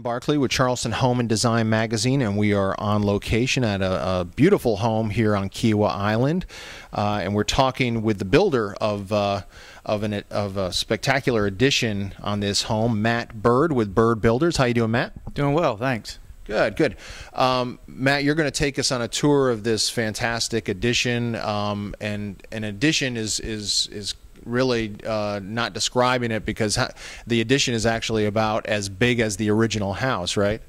Barkley with Charleston Home and Design Magazine, and we are on location at a beautiful home here on Kiowa Island, and we're talking with the builder of a spectacular addition on this home, Matt Byrd with Byrd Builders. How you doing, Matt? Doing well, thanks. Good, good. Matt, you're going to take us on a tour of this fantastic addition, and an addition is really not describing it, because the addition is actually about as big as the original house, right?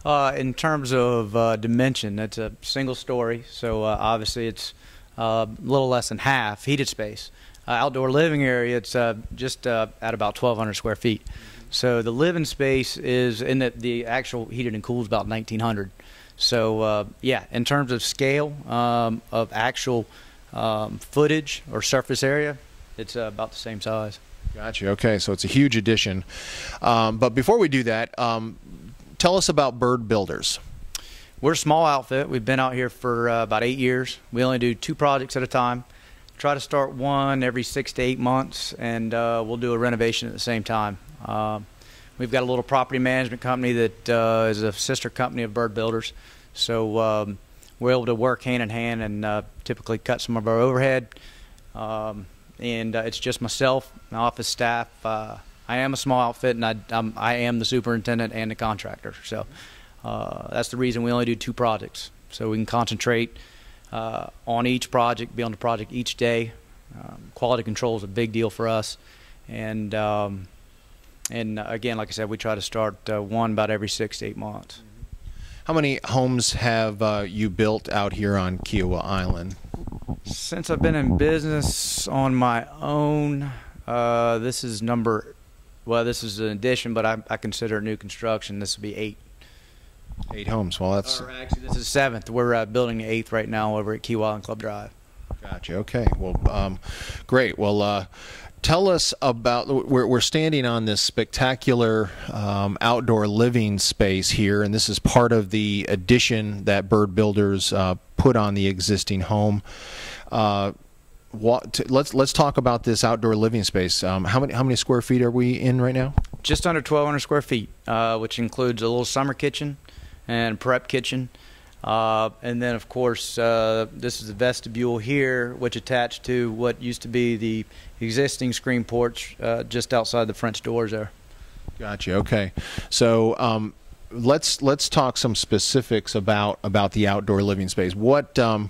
In terms of dimension, it's a single story, so obviously it's a little less than half heated space. Outdoor living area, it's just at about 1,200 square feet. So the living space is in the actual heated and cooled is about 1,900. So yeah, in terms of scale of actual footage or surface area, it's about the same size. Gotcha. Okay, so it's a huge addition. But before we do that, tell us about Byrd Builders. We're a small outfit. We've been out here for about 8 years. We only do 2 projects at a time. Try to start one every 6 to 8 months, and we'll do a renovation at the same time. We've got a little property management company that is a sister company of Byrd Builders. So we're able to work hand in hand and typically cut some of our overhead. And it's just myself, my office staff. I am a small outfit, and I am the superintendent and the contractor. So that's the reason we only do 2 projects, so we can concentrate on each project, be on the project each day. Quality control is a big deal for us, and again, like I said, we try to start one about every 6 to 8 months. How many homes have you built out here on Kiowa Island? Since I've been in business on my own, this is this is an addition, but I consider it new construction. This would be 8. 8 homes. Well, that's... Or actually, this is 7th. We're building the 8th right now over at Kiowa Island Club Drive. Gotcha. Okay. Well, great. Well, tell us about, we're standing on this spectacular outdoor living space here, and this is part of the addition that Byrd Builders put on the existing home. Let's talk about this outdoor living space. How many square feet are we in right now? Just under 1,200 square feet, which includes a little summer kitchen and prep kitchen. And then, of course, this is the vestibule here, which attached to what used to be the existing screen porch just outside the French doors there. Gotcha. Okay. So let's talk some specifics about the outdoor living space. What are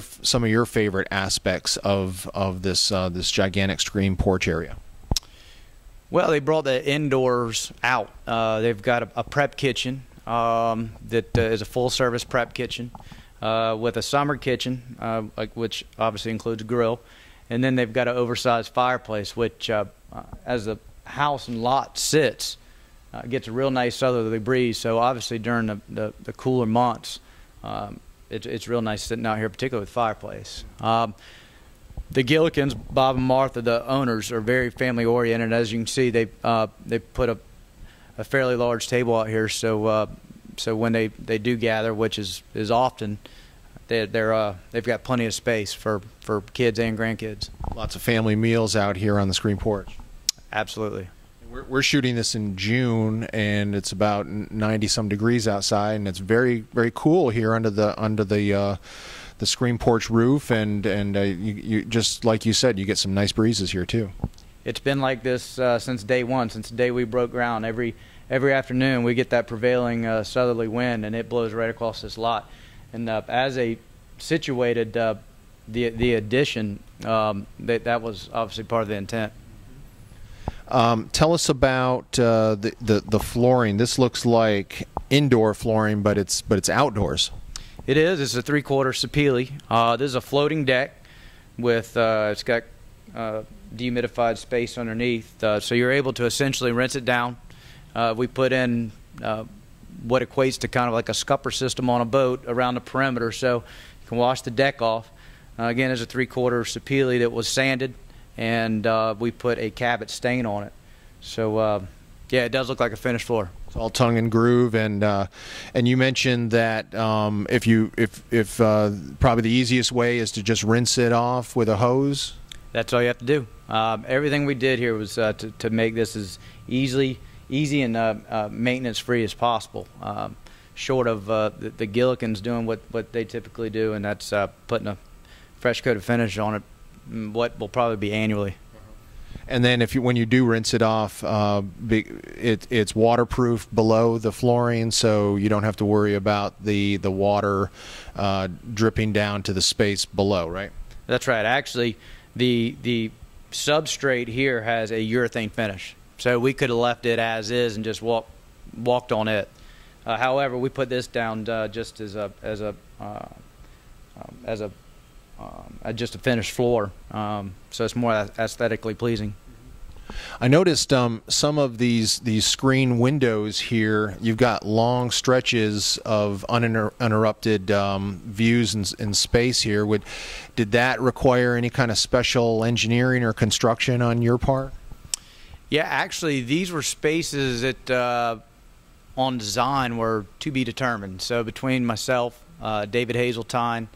some of your favorite aspects of this gigantic screen porch area? Well, they brought the indoors out. They've got a prep kitchen that is a full-service prep kitchen with a summer kitchen, which obviously includes a grill, and then they've got an oversized fireplace, which, as the house and lot sits, gets a real nice southerly breeze. So obviously during the cooler months, it's real nice sitting out here, particularly with fireplace. The Gillikins, Bob and Martha, the owners, are very family-oriented. As you can see, they put a fairly large table out here, so when they do gather, which is often, they've got plenty of space for kids and grandkids. Lots of family meals out here on the screen porch. Absolutely. We're shooting this in June, and it's about 90-some degrees outside, and it's very, very cool here under the screen porch roof, and you just like you said, you get some nice breezes here too. It's been like this since day one, since the day we broke ground. Every afternoon we get that prevailing southerly wind, and it blows right across this lot. And as a situated, the addition, that was obviously part of the intent. Tell us about the flooring. This looks like indoor flooring, but it's outdoors. It is. It's a 3/4 sapele. This is a floating deck with it's got dehumidified space underneath, so you're able to essentially rinse it down. We put in what equates to kind of like a scupper system on a boat around the perimeter, so you can wash the deck off. Again, there's a 3/4 sapele that was sanded, and we put a Cabot stain on it. So yeah, it does look like a finished floor. It's all tongue and groove, and you mentioned that if probably the easiest way is to just rinse it off with a hose. That's all you have to do. Everything we did here was to make this as easy easy and maintenance free as possible. Short of the Gillikens doing what they typically do, and that's putting a fresh coat of finish on it, what will probably be annually. And then when you do rinse it off, it's waterproof below the flooring, so you don't have to worry about the water dripping down to the space below, right? That's right. Actually, the substrate here has a urethane finish, so we could have left it as is and just walked on it. However, we put this down just as a just a finished floor, so it's more aesthetically pleasing. I noticed some of these screen windows here. You've got long stretches of uninterrupted views in space here. Did that require any kind of special engineering or construction on your part? Yeah, actually, these were spaces that on design were to be determined. So between myself, David Hazeltine,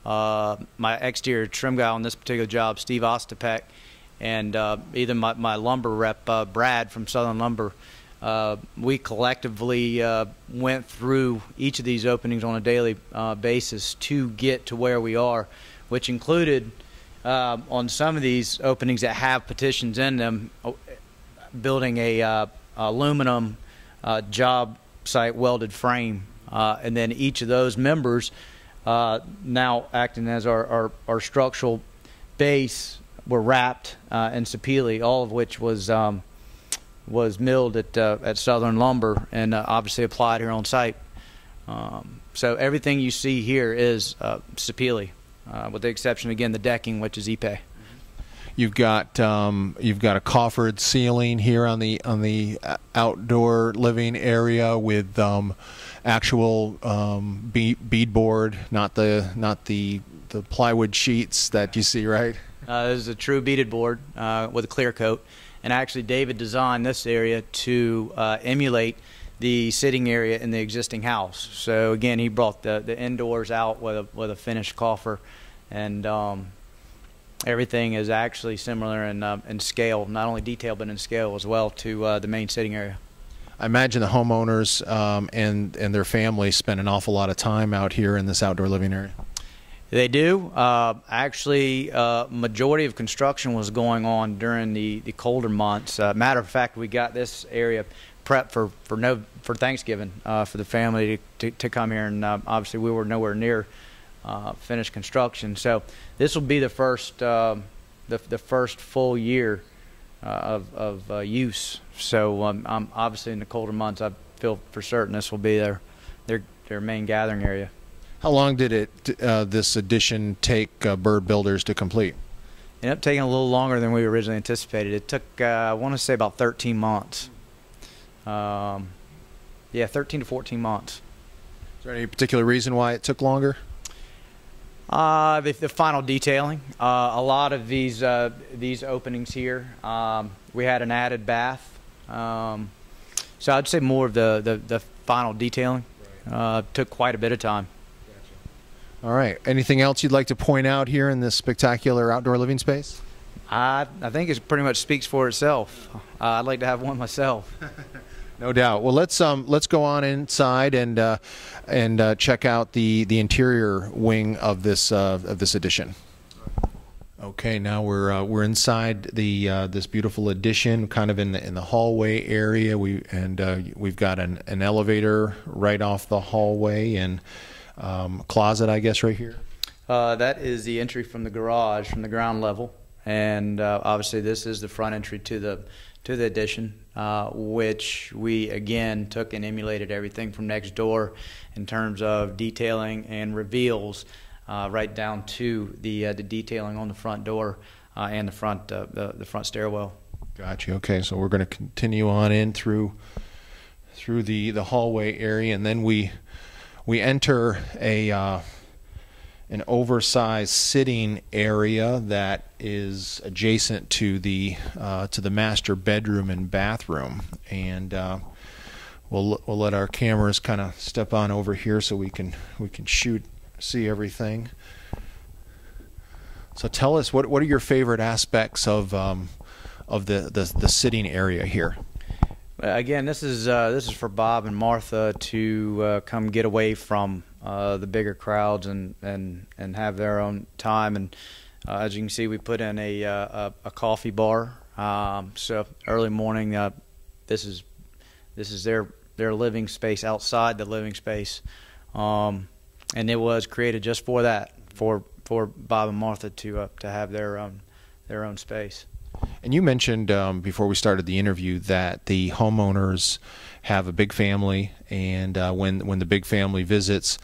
my exterior trim guy on this particular job, Steve Ostapek, and either my lumber rep, Brad from Southern Lumber, we collectively went through each of these openings on a daily basis to get to where we are, which included on some of these openings that have petitions in them, building a aluminum job site welded frame, and then each of those members now acting as our structural base were wrapped in sapele, all of which was milled at Southern Lumber and obviously applied here on site. So everything you see here is sapele, with the exception again the decking, which is Ipe. You've got a coffered ceiling here on the outdoor living area with actual beadboard, not the plywood sheets that you see, right? This is a true beaded board with a clear coat, and actually David designed this area to emulate the sitting area in the existing house. So again, he brought the indoors out with a finished coffer, and everything is actually similar in scale, not only detail but in scale as well, to the main sitting area. I imagine the homeowners and their families spend an awful lot of time out here in this outdoor living area. They do. Actually, majority of construction was going on during the colder months. Matter of fact, we got this area prepped for Thanksgiving for the family to come here, and obviously we were nowhere near finished construction. So this will be the first full year of use. So obviously in the colder months, I feel for certain this will be their main gathering area. How long did this addition take Byrd Builders to complete? It ended up taking a little longer than we originally anticipated. It took, I want to say, about 13 months. Yeah, 13 to 14 months. Is there any particular reason why it took longer? The final detailing. A lot of these openings here, we had an added bath. So I'd say more of the final detailing. Took quite a bit of time. All right. Anything else you'd like to point out here in this spectacular outdoor living space? I think it pretty much speaks for itself. I'd like to have one myself. No doubt. Well, let's go on inside and check out the interior wing of this addition. Okay, now we're inside this beautiful addition, kind of in the hallway area. We've got an elevator right off the hallway and closet, I guess, right here. That is the entry from the garage, from the ground level, and obviously this is the front entry to the addition, which we again took and emulated everything from next door in terms of detailing and reveals, right down to the detailing on the front door and the front stairwell. Gotcha. Okay, so we're going to continue on in through the hallway area, and then we enter an oversized sitting area that is adjacent to the master bedroom and bathroom, and we'll let our cameras kind of step on over here so we can see everything. So tell us, what are your favorite aspects of the sitting area here? Again, this is for Bob and Martha to come get away from the bigger crowds and have their own time. And as you can see, we put in a coffee bar. So early morning, this is their living space outside the living space, and it was created just for that, for Bob and Martha to have their own space. And you mentioned before we started the interview that the homeowners have a big family, and when the big family visits,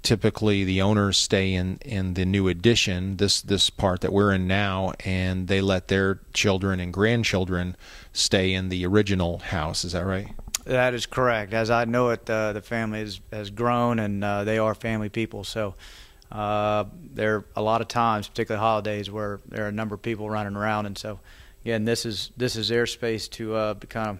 typically the owners stay in the new addition, this part that we're in now, and they let their children and grandchildren stay in the original house. Is that right? That is correct. As I know it, the family has grown, and they are family people. So there are a lot of times, particularly holidays, where there are a number of people running around, and so again, this is their space to kind of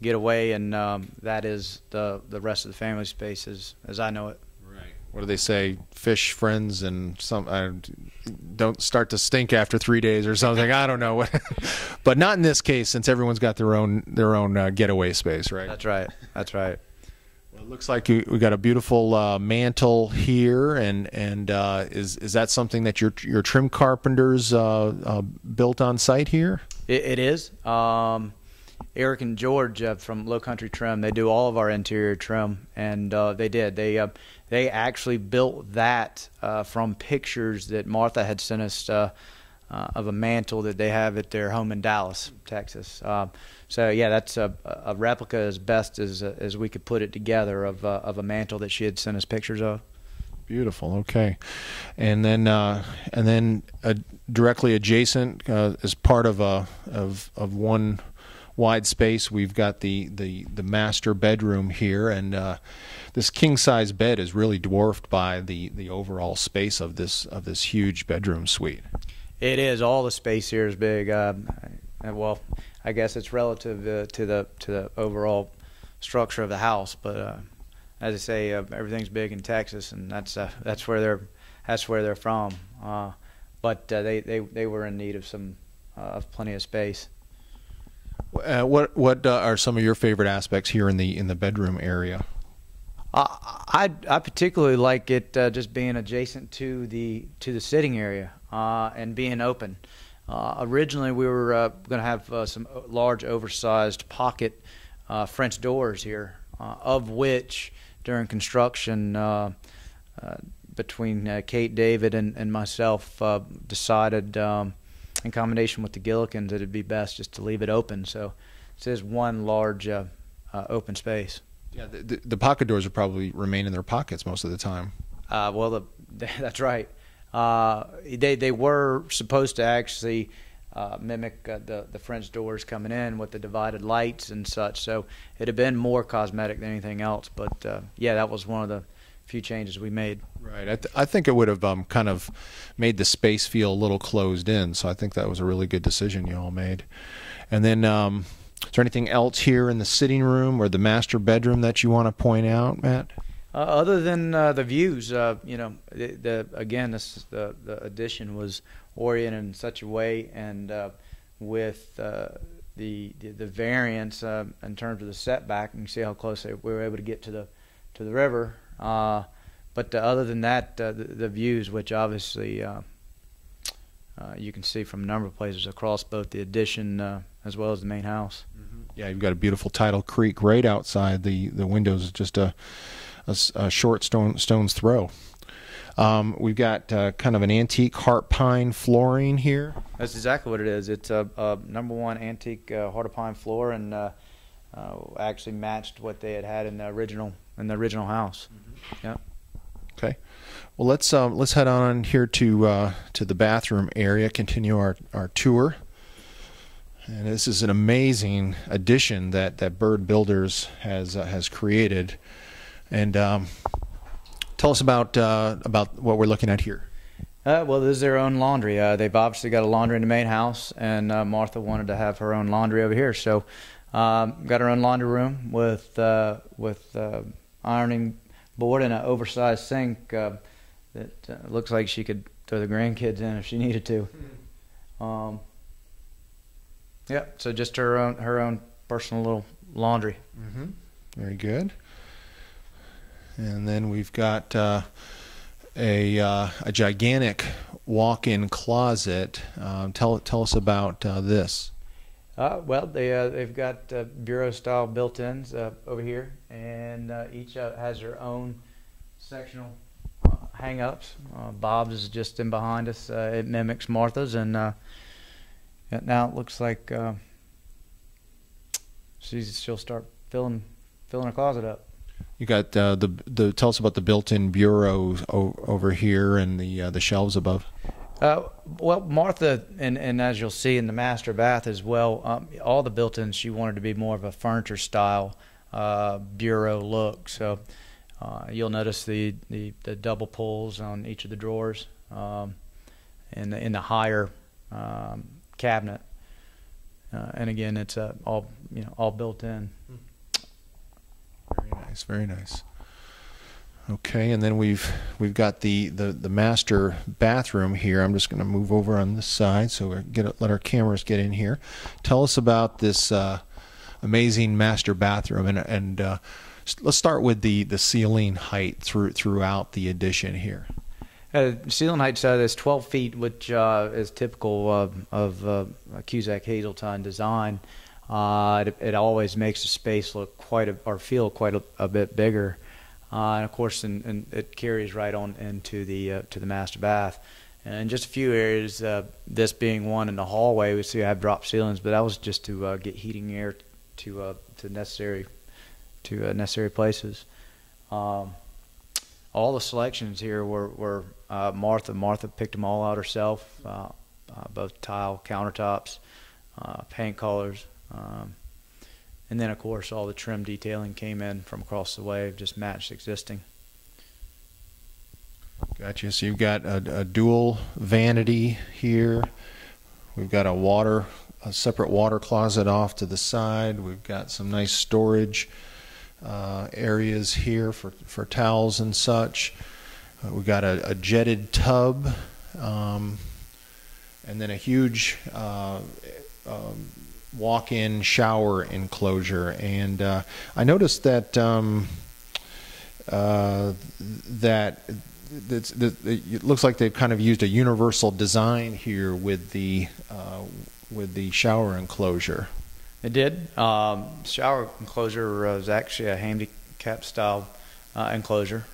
get away, and that is the rest of the family space as I know it. Right. What do they say? Fish friends and some don't start to stink after 3 days or something. I don't know what, but not in this case, since everyone's got their own getaway space, right? That's right. That's right. Well, it looks like we got a beautiful mantle here, and is that something that your trim carpenters built on site here? It is. Eric and George from Low Country Trim, they do all of our interior trim, and they did. They actually built that from pictures that Martha had sent us of a mantle that they have at their home in Dallas, Texas. So yeah, that's a replica as best as we could put it together of a mantle that she had sent us pictures of. Beautiful. Okay, and then directly adjacent, as part of one wide space, we've got the master bedroom here, and this king size bed is really dwarfed by the overall space of this huge bedroom suite. It is. All the space here is big. Well, I guess it's relative to the overall structure of the house, but as I say, everything's big in Texas, and that's where they're from. But they were in need of plenty of space. What are some of your favorite aspects here in the bedroom area? I particularly like it just being adjacent to the sitting area and being open. Originally, we were going to have some large, oversized pocket French doors here, of which during construction, between Kate, David, and myself, decided, in combination with the Gillikins, that it'd be best just to leave it open. So it is one large open space. Yeah, the pocket doors will probably remain in their pockets most of the time. Well, that's right. They were supposed to actually mimic the French doors coming in with the divided lights and such. So it had been more cosmetic than anything else. But yeah, that was one of the few changes we made. Right. I think it would have kind of made the space feel a little closed in. So I think that was a really good decision you all made. And then, is there anything else here in the sitting room or the master bedroom that you want to point out, Matt? Other than the views, again, the addition was oriented in such a way, and with the variance in terms of the setback, you can see how close we were able to get to the river. But other than that, the views, which obviously you can see from a number of places across both the addition as well as the main house. Mm-hmm. Yeah, you've got a beautiful tidal creek right outside the windows, just a short stone's throw. We've got kind of an antique heart pine flooring here. That's exactly what it is. It's a #1 antique heart of pine floor, and actually matched what they had in the original house. Mm-hmm. Yeah. Okay. Well, let's head on here to the bathroom area. Continue our tour. And this is an amazing addition that Byrd Builders has created. And tell us about what we're looking at here. Well, this is their own laundry. They've obviously got a laundry in the main house, and Martha wanted to have her own laundry over here. So got her own laundry room with ironing board and an oversized sink that looks like she could throw the grandkids in if she needed to. Yeah, so just her own personal little laundry. Very good. And then we've got a gigantic walk-in closet. Tell us about this. Well, they've got bureau-style built-ins over here, and each has their own sectional hang-ups. Bob's is just in behind us. It mimics Martha's, and now it looks like she'll start filling her closet up. You got tell us about the built-in bureau over here and the shelves above. Well, Martha, and as you'll see in the master bath as well, all the built-ins, she wanted to be more of a furniture style bureau look. So you'll notice the double pulls on each of the drawers, in the higher cabinet, and again, it's all built in. Very nice, very nice. Okay, and then we've got the master bathroom here. I'm just going to move over on this side so we let our cameras get in here. Tell us about this amazing master bathroom, and let's start with the ceiling height throughout the addition here. Ceiling height is 12 feet, which is typical of Cusack Hazeltine design. It always makes the space look feel quite a bit bigger. And of course, and it carries right on into the master bath. And in just a few areas, this being one in the hallway, we see I have drop ceilings, but that was just to get heating air to necessary places. All the selections here were Martha. Martha picked them all out herself, both tile, countertops, paint colors. And then, of course, all the trim detailing came in from across the way, just matched existing. Gotcha. So you've got a dual vanity here. We've got a separate water closet off to the side. We've got some nice storage areas here for towels and such. We've got a jetted tub, and then a huge walk-in shower enclosure. And I noticed that it looks like they've kind of used a universal design here with the shower enclosure. It did. Shower enclosure was actually a handicap style enclosure.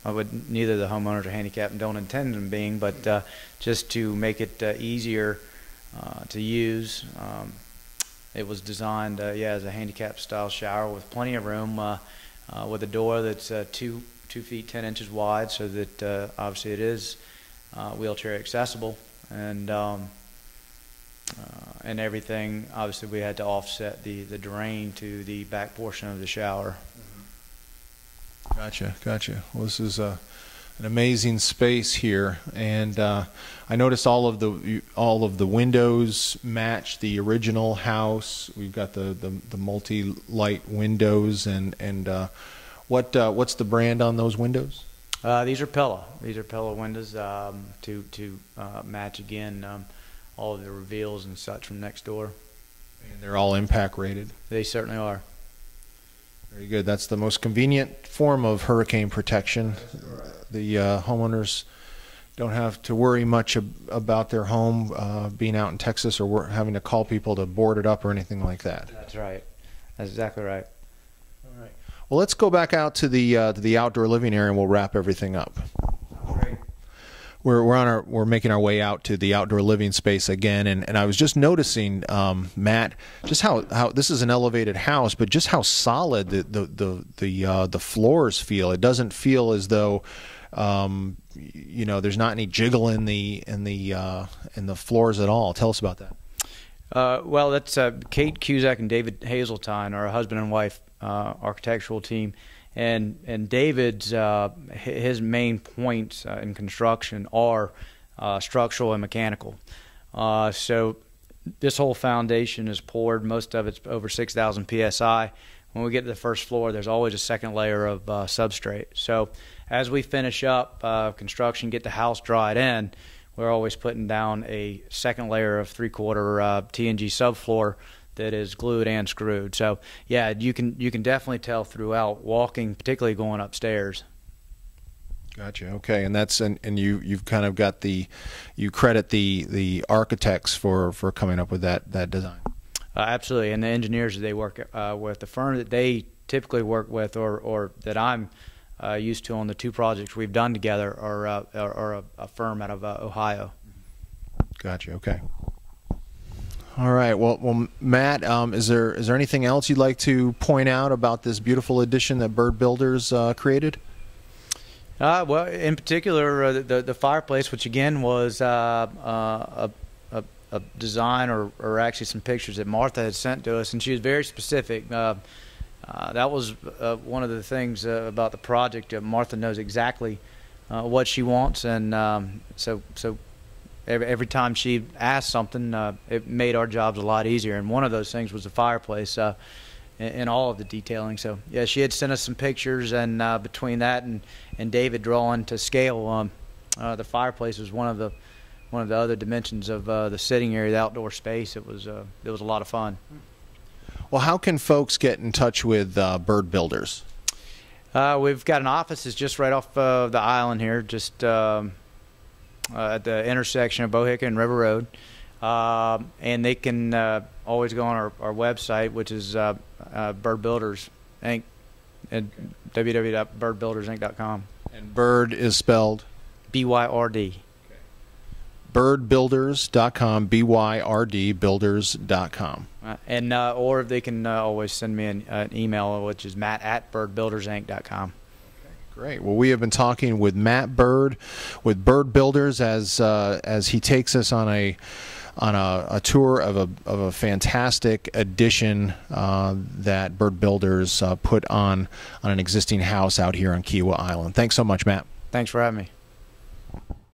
Neither the homeowners are handicapped and don't intend them being, but just to make it easier to use. It was designed, as a handicap style shower with plenty of room, with a door that's 2 feet 10 inches wide, so that obviously it is wheelchair accessible, and everything. Obviously, we had to offset the drain to the back portion of the shower. Gotcha. Well, this is an amazing space here, and I noticed all of the windows match the original house. We've got the multi-light windows, and what's the brand on those windows? These are Pella. These are Pella windows to match again all of the reveals and such from next door. And they're all impact rated. They certainly are. Very good. That's the most convenient form of hurricane protection. The homeowners don't have to worry much about their home being out in Texas or having to call people to board it up or anything like that. That's right. That's exactly right. All right. Well, let's go back out to the outdoor living area, and we'll wrap everything up. Great. We're making our way out to the outdoor living space again, and I was just noticing, Matt, just how this is an elevated house, but just how solid the floors feel. It doesn't feel as though there's not any jiggle in the floors at all. Tell us about that. Well, that's Kate Cusack and David Hazeltine, our husband and wife architectural team. And David's his main points in construction are structural and mechanical. So this whole foundation is poured. Most of it's over 6,000 psi. When we get to the first floor, there's always a second layer of substrate. So as we finish up construction, get the house dried in, we're always putting down a second layer of 3/4 TNG subfloor that is glued and screwed. So yeah, you can definitely tell throughout walking, particularly going upstairs. Gotcha. Okay, and that's and you've kind of got you credit the architects for coming up with that design. Absolutely, and the engineers that they work with, the firm that they typically work with, or that I'm used to on the two projects we've done together, are a firm out of Ohio. Gotcha. Okay. All right. Well, Matt, is there anything else you'd like to point out about this beautiful addition that Byrd Builders created? Well, in particular, the fireplace, which again was a design or actually some pictures that Martha had sent to us, and she was very specific. That was one of the things about the project. Martha knows exactly what she wants, and so every time she asked something, it made our jobs a lot easier. And one of those things was the fireplace. In all of the detailing. So yeah, she had sent us some pictures, and between that and David drawing to scale, the fireplace was one of the other dimensions of the sitting area, the outdoor space. It was a lot of fun. Well, how can folks get in touch with Byrd Builders? We've got an office that's just right off the island here, just at the intersection of Bohica and River Road. And they can always go on our website, which is Byrd Builders Inc. at www.byrdbuildersinc.com. And Byrd is spelled BYRD. Byrdbuilders.com, BYRD builders.com. And or they can always send me an email, which is matt@byrdbuildersinc.com. Great. Well, we have been talking with Matt Byrd with Byrd Builders as he takes us on a tour of a fantastic addition that Byrd Builders put on an existing house out here on Kiowa Island. Thanks so much, Matt. Thanks for having me.